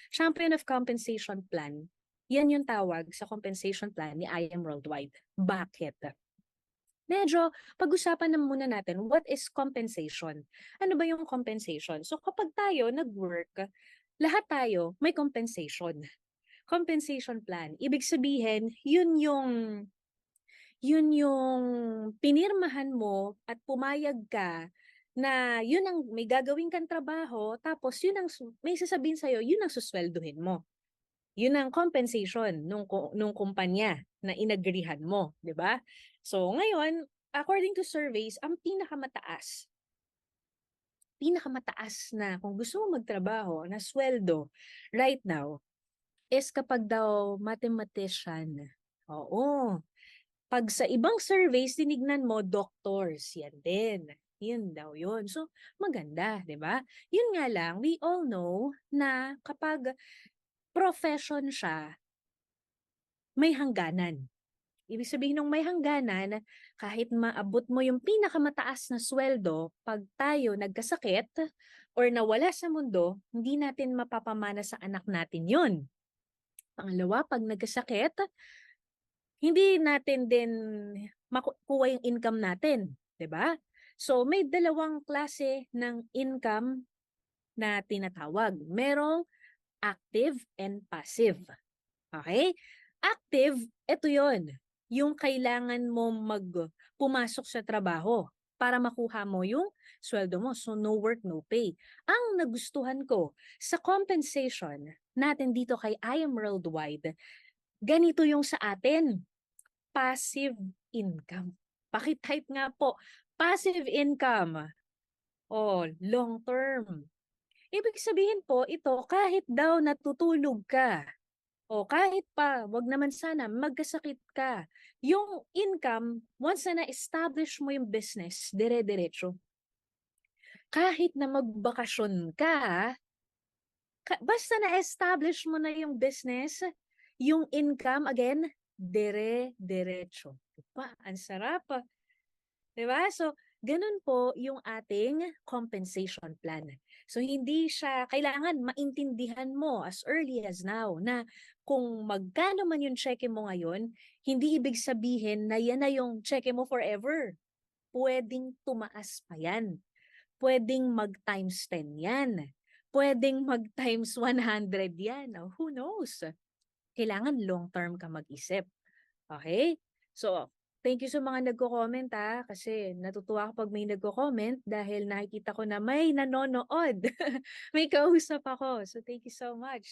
Champion of Compensation Plan, yan yung tawag sa compensation plan ni IM Worldwide. Bakit? Medyo pag-usapan na muna natin, what is compensation? Ano ba yung compensation? So kapag tayo nag-work, lahat tayo may compensation. Compensation plan. Ibig sabihin, yun yung pinirmahan mo at pumayag ka na yun ang may gagawin kang trabaho, tapos yun ang may sasabihin sa'yo, yun ang suswelduhin mo. Yun ang compensation nung kumpanya na inagrihan mo, di ba? So ngayon, according to surveys, ang pinakamataas na kung gusto mo magtrabaho na sweldo right now is kapag daw mathematician. Oo. Pag sa ibang surveys, tinignan mo, doctors, yan din. Yun daw yun. So, maganda, di ba? Yun nga lang, we all know na kapag profession siya, may hangganan. Ibig sabihin nung may hangganan, kahit maabot mo yung pinakamataas na sweldo, pag tayo nagkasakit or nawala sa mundo, hindi natin mapapamana sa anak natin yun. Pangalawa, pag nagkasakit, hindi natin din makukuha yung income natin, 'di ba? So may dalawang klase ng income na tinatawag. Merong active and passive. Okay? Active, ito 'yon. Yung kailangan mo pumasok sa trabaho para makuha mo yung sweldo mo. So no work, no pay. Ang nagustuhan ko sa compensation natin dito kay I Am Worldwide, ganito yung sa atin. Passive income. Paki-type nga po, passive income. O, long term. Ibig sabihin po, ito kahit daw natutulog ka, o kahit pa, wag naman sana, magkasakit ka, yung income, once na na-establish mo yung business, dire-diretso. Kahit na magbakasyon ka, basta na-establish mo na yung business, yung income, again, dire-diretso. Diba? Ang sarap. Diba? So, ganun po yung ating compensation plan. So, hindi siya, kailangan maintindihan mo as early as now na kung magkano man yung cheque mo ngayon, hindi ibig sabihin na yan na yung cheque mo forever. Pwedeng tumaas pa yan. Pwedeng mag-times 10 yan. Pwedeng mag-times 100 yan. Oh, who knows? Kailangan long-term ka mag-isip. Okay? So, thank you sa mga nagko-comment kasi natutuwa ako pag may nagko-comment dahil nakikita ko na may nanonood. May kausap ako. So, thank you so much.